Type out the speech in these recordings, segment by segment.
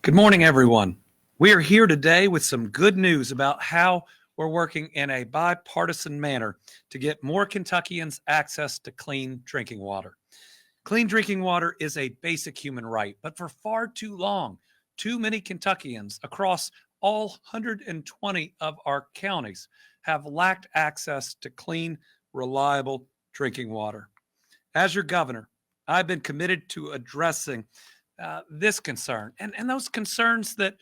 Good morning, everyone. We are here today with some good news about how we're working in a bipartisan manner to get more Kentuckians access to clean drinking water. Clean drinking water is a basic human right, but for far too long, too many Kentuckians across all 120 of our counties have lacked access to clean, reliable drinking water. As your governor, I've been committed to addressing this concern and those concerns that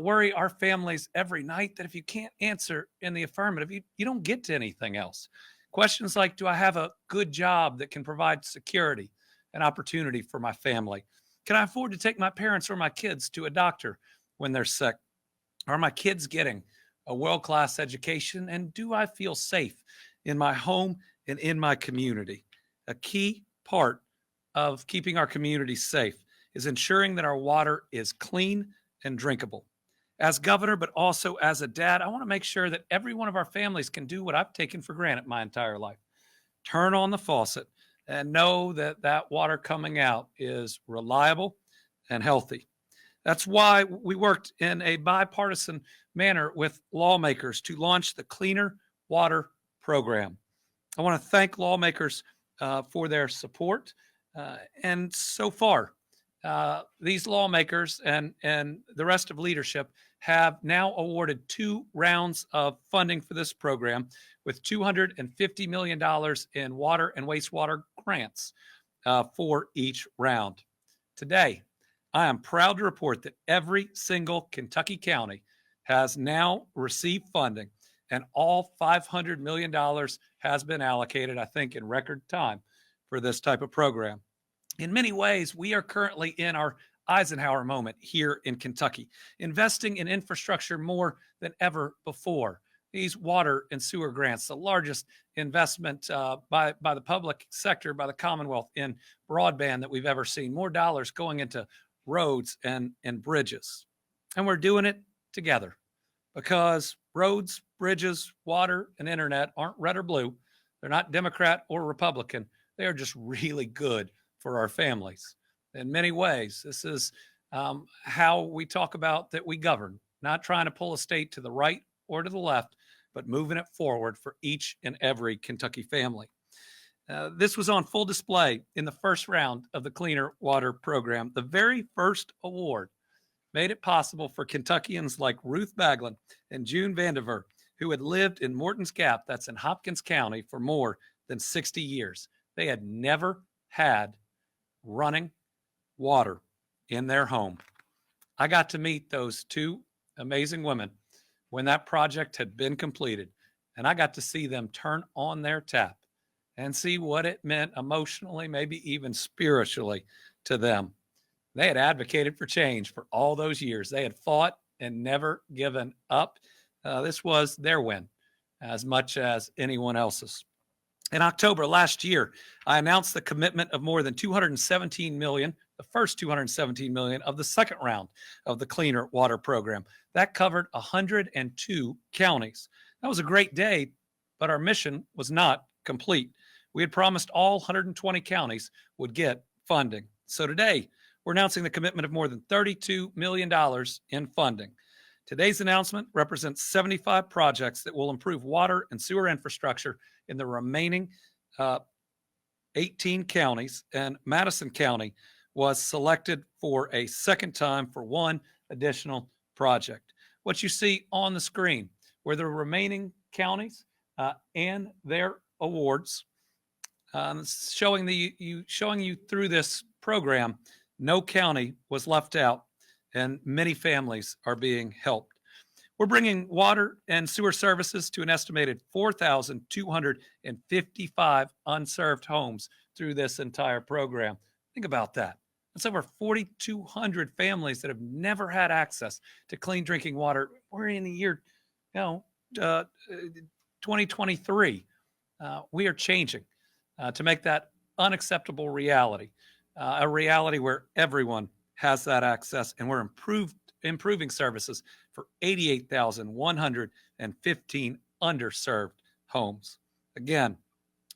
worry our families every night, that if you can't answer in the affirmative, you don't get to anything else. Questions like, do I have a good job that can provide security and opportunity for my family? Can I afford to take my parents or my kids to a doctor when they're sick? Are my kids getting a world-class education? And do I feel safe in my home and in my community? A key part of keeping our community safe is ensuring that our water is clean and drinkable. As governor, but also as a dad, I want to make sure that every one of our families can do what I've taken for granted my entire life. Turn on the faucet and know that that water coming out is reliable and healthy. That's why we worked in a bipartisan manner with lawmakers to launch the Cleaner Water Program. I want to thank lawmakers for their support. And so far, these lawmakers and the rest of leadership have now awarded 2 rounds of funding for this program, with $250 million in water and wastewater grants for each round. Today, I am proud to report that every single Kentucky county has now received funding, and all $500 million has been allocated, I think, in record time for this type of program. In many ways, we are currently in our Eisenhower moment here in Kentucky, investing in infrastructure more than ever before. These water and sewer grants, the largest investment by the public sector, by the Commonwealth in broadband that we've ever seen, more dollars going into roads and bridges. And we're doing it together, because roads, bridges, water, and internet aren't red or blue. They're not Democrat or Republican. They are just really good for our families. In many ways, this is how we talk about that we govern, not trying to pull a state to the right or to the left, but moving it forward for each and every Kentucky family. This was on full display in the first round of the Cleaner Water Program. The very first award made it possible for Kentuckians like Ruth Baglin and June Vandiver, who had lived in Morton's Gap, that's in Hopkins County, for more than 60 years. They had never had running water in their home. I got to meet those 2 amazing women when that project had been completed, and I got to see them turn on their tap and see what it meant emotionally, maybe even spiritually, to them. They had advocated for change for all those years. They had fought and never given up. This was their win as much as anyone else's. In October last year, I announced the commitment of more than $217 million, the first $217 million of the second round of the Cleaner Water Program. That covered 102 counties. That was a great day, but our mission was not complete. We had promised all 120 counties would get funding. So today, we're announcing the commitment of more than $32 million in funding. Today's announcement represents 75 projects that will improve water and sewer infrastructure in the remaining 18 counties, and Madison County was selected for a second time for 1 additional project. What you see on the screen were the remaining counties and their awards, showing you through this program. No county was left out, and many families are being helped. We're bringing water and sewer services to an estimated 4,255 unserved homes through this entire program. Think about that. That's over 4,200 families that have never had access to clean drinking water. We're in the year 2023. We are changing to make that unacceptable reality, a reality where everyone has that access, and we're improving services for 88,115 underserved homes. Again,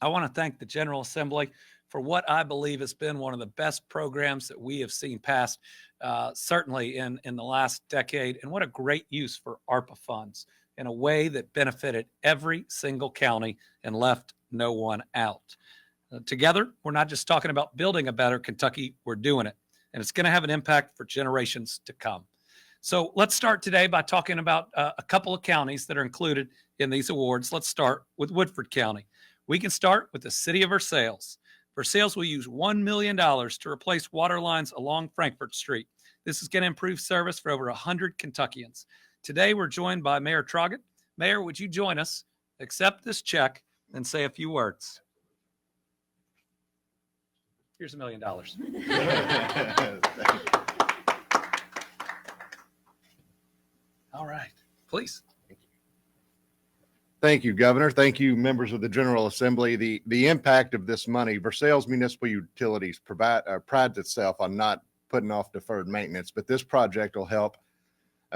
I want to thank the General Assembly for what I believe has been one of the best programs that we have seen passed, certainly in the last decade. And what a great use for ARPA funds in a way that benefited every single county and left no one out. Together, we're not just talking about building a better Kentucky, we're doing it. And it's going to have an impact for generations to come. So let's start today by talking about a couple of counties that are included in these awards. Let's start with Woodford County. We can start with the city of Versailles. Versailles will use $1 million to replace water lines along Frankfort Street. This is going to improve service for over 100 Kentuckians. Today, we're joined by Mayor Troggett. Mayor, would you join us, accept this check, and say a few words? Here's $1 million. All right, please. Thank you, Governor. Thank you, members of the General Assembly. The impact of this money, Versailles Municipal Utilities prides itself on not putting off deferred maintenance, but this project will help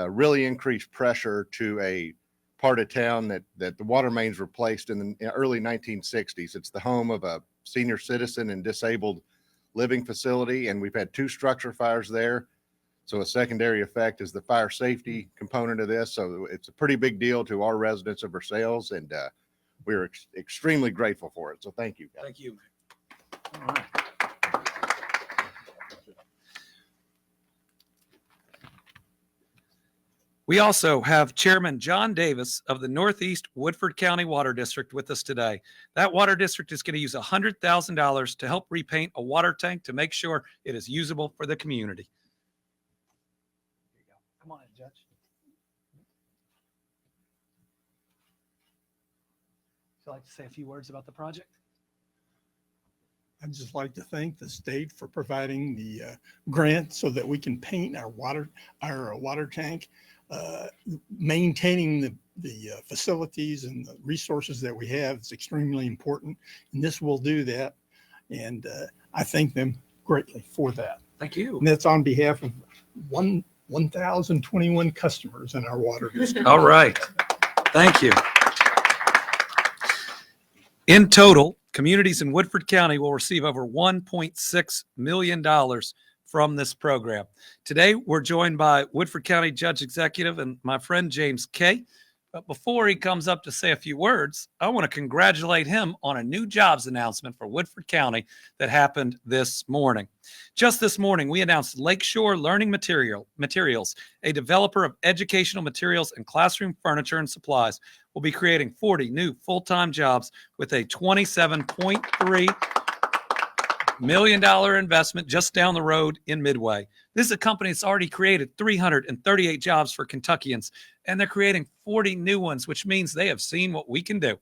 really increase pressure to a part of town that the water mains were placed in the early 1960s. It's the home of a senior citizen and disabled living facility, and we've had 2 structure fires there. So a secondary effect is the fire safety component of this. So it's a pretty big deal to our residents of Versailles, and we're extremely grateful for it. So thank you, guys. Thank you. All right. We also have Chairman John Davis of the Northeast Woodford County Water District with us today. That water district is going to use $100,000 to help repaint a water tank to make sure it is usable for the community. Come on in, Judge. Would you like to say a few words about the project? I'd just like to thank the state for providing the grant so that we can paint our water tank. Maintaining the facilities and the resources that we have is extremely important, and this will do that. And I thank them greatly for that. Thank you. And that's on behalf of 1,021 customers in our water district. All right. Thank you. In total, communities in Woodford County will receive over $1.6 million from this program. Today, we're joined by Woodford County Judge Executive and my friend James Kay. But before he comes up to say a few words, I want to congratulate him on a new jobs announcement for Woodford County that happened this morning. Just this morning, we announced Lakeshore Learning Materials, a developer of educational materials and classroom furniture and supplies, will be creating 40 new full-time jobs with a $27.3 million investment just down the road in Midway. This is a company that's already created 338 jobs for Kentuckians, and they're creating 40 new ones, which means they have seen what we can do.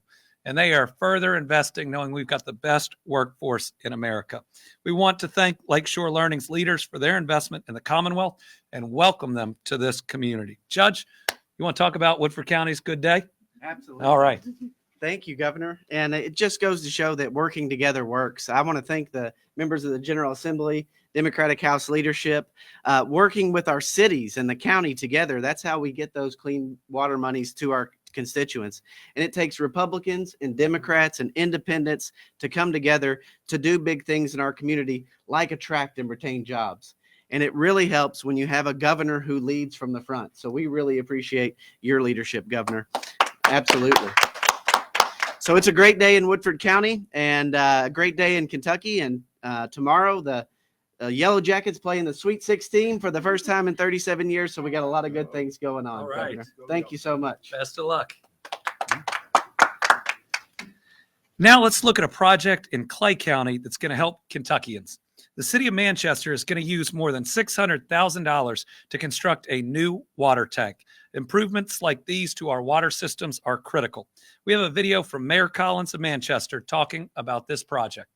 And they are further investing, knowing we've got the best workforce in America. We want to thank Lakeshore Learning's leaders for their investment in the Commonwealth and welcome them to this community. Judge, you want to talk about Woodford County's good day? Absolutely. All right. Thank you, Governor. And it just goes to show that working together works. I want to thank the members of the General Assembly, Democratic House leadership, working with our cities and the county together. That's how we get those clean water monies to our constituents. And it takes Republicans and Democrats and independents to come together to do big things in our community, like attract and retain jobs. And it really helps when you have a governor who leads from the front. So we really appreciate your leadership, Governor. Absolutely. So it's a great day in Woodford County and a great day in Kentucky. And tomorrow, the Yellow Jackets play in the Sweet 16 for the first time in 37 years. So we got a lot of good things going on. All right. Governor. Thank you so much. Best of luck. Now let's look at a project in Clay County that's going to help Kentuckians. The city of Manchester is going to use more than $600,000 to construct a new water tank. Improvements like these to our water systems are critical. We have a video from Mayor Collins of Manchester talking about this project.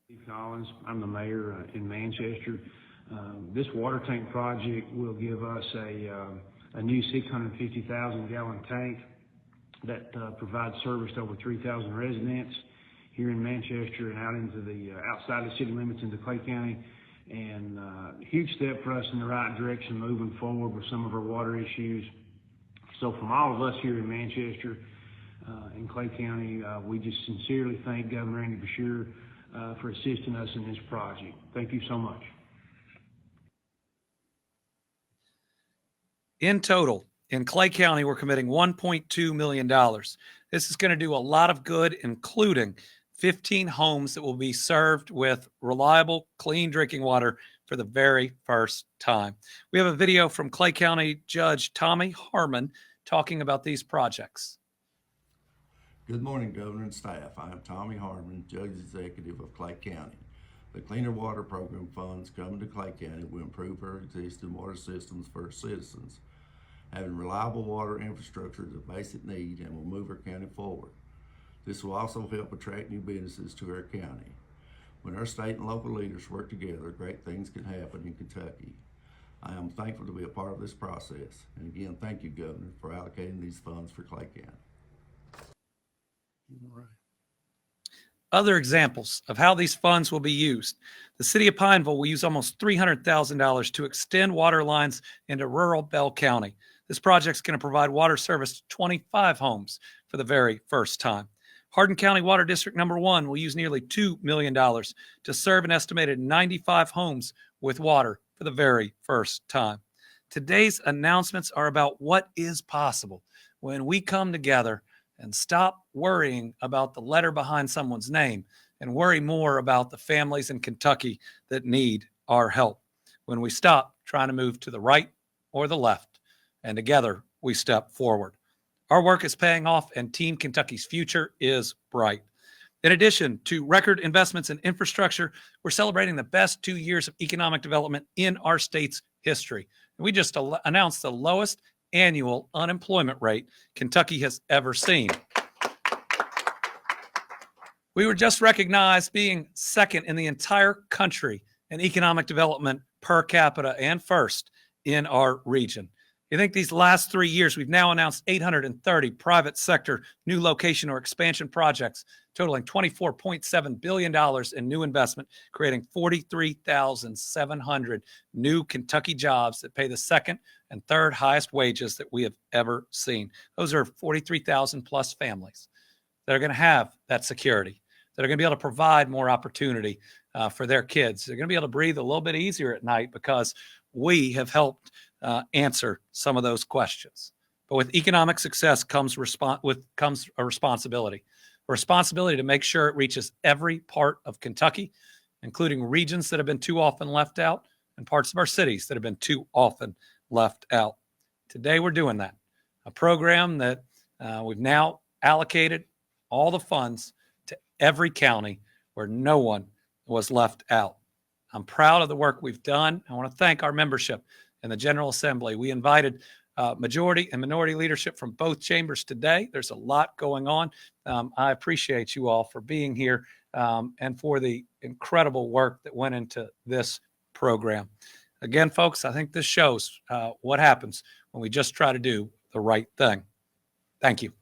Steve Collins, I'm the mayor in Manchester. This water tank project will give us a new 650,000 gallon tank that provides service to over 3,000 residents here in Manchester and out into the outside the city limits into Clay County. And huge step for us in the right direction moving forward with some of our water issues. So from all of us here in Manchester, in Clay County. We just sincerely thank Governor Andy Beshear for assisting us in this project. Thank you so much. In total, in Clay County, we're committing $1.2 million. This is going to do a lot of good, including 15 homes that will be served with reliable, clean drinking water for the very first time. We have a video from Clay County Judge Tommy Harmon talking about these projects. Good morning, Governor and staff. I am Tommy Harmon, Judge Executive of Clay County. The Cleaner Water Program funds coming to Clay County will improve our existing water systems for our citizens. Having reliable water infrastructure is a basic need and will move our county forward. This will also help attract new businesses to our county. When our state and local leaders work together, great things can happen in Kentucky. I am thankful to be a part of this process. And again, thank you, Governor, for allocating these funds for Clay County. All right. Other examples of how these funds will be used. The city of Pineville will use almost $300,000 to extend water lines into rural Bell County. This project is going to provide water service to 25 homes for the very first time. Hardin County Water District Number 1 will use nearly $2 million to serve an estimated 95 homes with water for the very first time. Today's announcements are about what is possible when we come together and stop worrying about the letter behind someone's name and worry more about the families in Kentucky that need our help. When we stop trying to move to the right or the left, and together we step forward. Our work is paying off, and Team Kentucky's future is bright. In addition to record investments in infrastructure, we're celebrating the best 2 years of economic development in our state's history. We just announced the lowest annual unemployment rate Kentucky has ever seen. We were just recognized being second in the entire country in economic development per capita and first in our region. You think these last 3 years, we've now announced 830 private sector new location or expansion projects totaling $24.7 billion in new investment, creating 43,700 new Kentucky jobs that pay the second and third highest wages that we have ever seen. Those are 43,000 plus families that are going to have that security, that are going to be able to provide more opportunity for their kids. They're going to be able to breathe a little bit easier at night because we have helped answer some of those questions. But with economic success comes a responsibility to make sure it reaches every part of Kentucky, including regions that have been too often left out and parts of our cities that have been too often left out. Today we're doing that. A program that we've now allocated all the funds to every county where no one was left out. I'm proud of the work we've done. I want to thank our membership in the General Assembly. We invited majority and minority leadership from both chambers today. There's a lot going on. I appreciate you all for being here and for the incredible work that went into this program. Again, folks, I think this shows what happens when we just try to do the right thing. Thank you.